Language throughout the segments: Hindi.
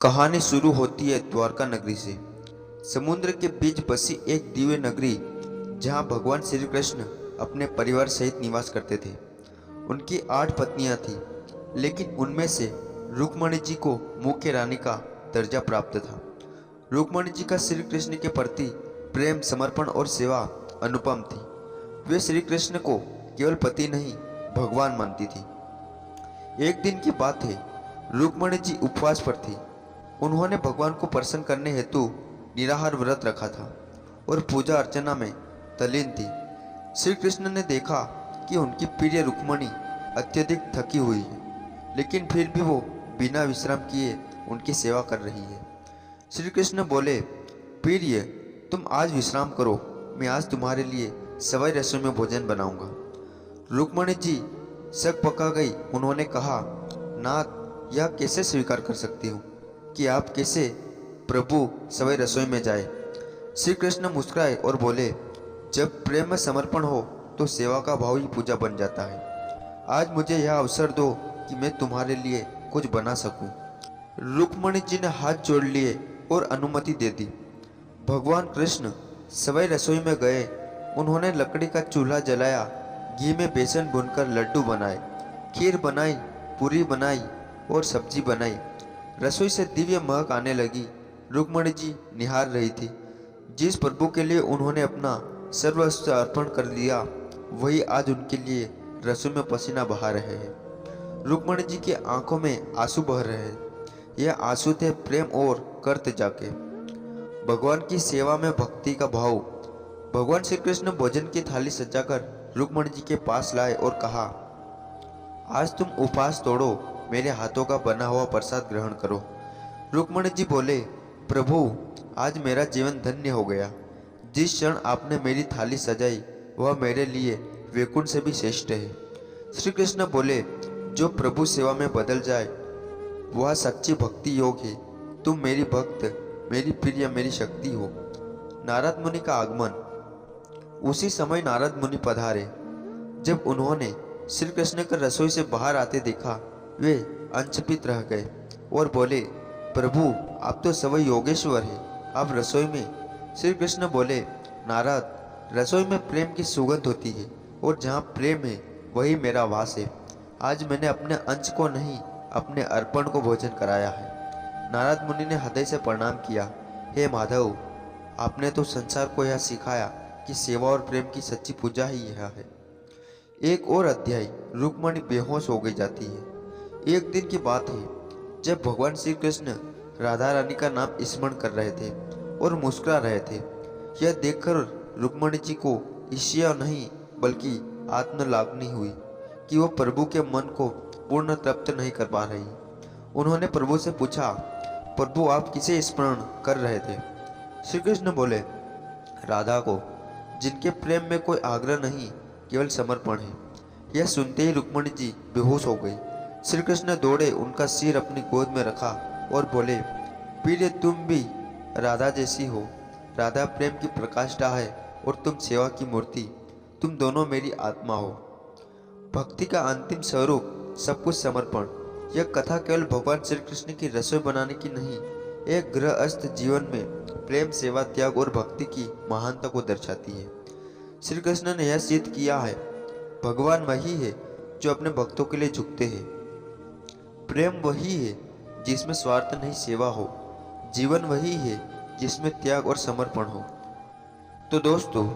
कहानी शुरू होती है द्वारका नगरी से। समुद्र के बीच बसी एक दिव्य नगरी जहां भगवान श्री कृष्ण अपने परिवार सहित निवास करते थे। उनकी 8 पत्नियां थीं, लेकिन उनमें से रुक्मणी जी को मुख्य रानी का दर्जा प्राप्त था। रुक्मणी जी का श्री कृष्ण के प्रति प्रेम, समर्पण और सेवा अनुपम थी। वे श्री कृष्ण को केवल पति नहीं, भगवान मानती थी। एक दिन की बात है, रुक्मणी जी उपवास पर थी। उन्होंने भगवान को प्रसन्न करने हेतु निराहार व्रत रखा था और पूजा अर्चना में तल्लीन थी। श्री कृष्ण ने देखा कि उनकी प्रिय रुक्मणी अत्यधिक थकी हुई है, लेकिन फिर भी वो बिना विश्राम किए उनकी सेवा कर रही है। श्री कृष्ण बोले, प्रिय, तुम आज विश्राम करो, मैं आज तुम्हारे लिए सवाई रसोई में भोजन बनाऊंगा। रुक्मणी जी शक पका गई। उन्होंने कहा, नाथ, यह कैसे स्वीकार कर सकती हूँ कि आप कैसे प्रभु सवाई रसोई में जाए। श्री कृष्ण मुस्कुराए और बोले, जब प्रेम में समर्पण हो तो सेवा का भाव ही पूजा बन जाता है। आज मुझे यह अवसर दो कि मैं तुम्हारे लिए कुछ बना सकूं। रुक्मणी जी ने हाथ जोड़ लिए और अनुमति दे दी। भगवान कृष्ण सवाई रसोई में गए। उन्होंने लकड़ी का चूल्हा जलाया, घी में बेसन भूनकर लड्डू बनाए, खीर बनाई, पूरी बनाई और सब्जी बनाई। रसोई से दिव्य महक आने लगी। रुक्मणी जी निहार रही थी। जिस प्रभु के लिए उन्होंने अपना सर्वस्व अर्पण कर दिया, वही आज उनके लिए रसोई में पसीना बहा रहे हैं। रुक्मणी जी की आंखों में आंसू बह रहे हैं। यह आंसू थे प्रेम और कर्त जाके भगवान की सेवा में भक्ति का भाव। भगवान श्री कृष्ण भोजन की थाली सजाकर रुक्मणी जी के पास लाए और कहा, आज तुम उपवास तोड़ो, मेरे हाथों का बना हुआ प्रसाद ग्रहण करो। रुक्मणी जी बोले, प्रभु, आज मेरा जीवन धन्य हो गया। जिस क्षण आपने मेरी थाली सजाई वह मेरे लिए वैकुंठ से भी श्रेष्ठ है। श्री कृष्ण बोले, जो प्रभु सेवा में बदल जाए वह सच्ची भक्ति योग है। तुम मेरी भक्त, मेरी प्रिय, मेरी शक्ति हो। नारद मुनि का आगमन। उसी समय नारद मुनि पधारे। जब उन्होंने श्री कृष्ण को रसोई से बाहर आते देखा, वे अचंभित रह गए और बोले, प्रभु, आप तो सवै योगेश्वर हैं, आप रसोई में। श्री कृष्ण बोले, नारद, रसोई में प्रेम की सुगंध होती है और जहाँ प्रेम है वही मेरा वास है। आज मैंने अपने अंश को नहीं, अपने अर्पण को भोजन कराया है। नारद मुनि ने हृदय से प्रणाम किया। हे माधव, आपने तो संसार को यह सिखाया कि सेवा और प्रेम की सच्ची पूजा ही यह है। एक और अध्याय। रुक्मणी बेहोश हो गई जाती है। एक दिन की बात है, जब भगवान श्री कृष्ण राधा रानी का नाम स्मरण कर रहे थे और मुस्कुरा रहे थे। यह देखकर रुक्मणी जी को ईर्ष्या नहीं बल्कि आत्मलाग्नि हुई कि वो प्रभु के मन को पूर्ण तृप्त नहीं कर पा रही। उन्होंने प्रभु से पूछा, प्रभु, आप किसे स्मरण कर रहे थे? श्री कृष्ण बोले, राधा को, जिनके प्रेम में कोई आग्रह नहीं, केवल समर्पण है। यह सुनते ही रुक्मणी जी बेहोश हो गई। श्री कृष्ण दौड़े, उनका सिर अपनी गोद में रखा और बोले, प्रिय, तुम भी राधा जैसी हो। राधा प्रेम की प्रकाष्ठा है और तुम सेवा की मूर्ति। तुम दोनों मेरी आत्मा हो। भक्ति का अंतिम स्वरूप सब कुछ समर्पण। यह कथा केवल भगवान श्री कृष्ण की रसोई बनाने की नहीं, एक गृहस्थ जीवन में प्रेम, सेवा, त्याग और भक्ति की महानता को दर्शाती है। श्री कृष्ण ने यह सिद्ध किया है, भगवान वही है जो अपने भक्तों के लिए झुकते हैं। प्रेम वही है जिसमें स्वार्थ नहीं, सेवा हो। जीवन वही है जिसमें त्याग और समर्पण हो। तो दोस्तों,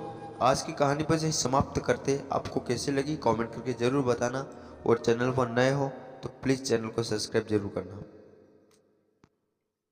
आज की कहानी पर से समाप्त करते। आपको कैसे लगी कमेंट करके जरूर बताना, और चैनल पर नए हो तो प्लीज़ चैनल को सब्सक्राइब जरूर करना।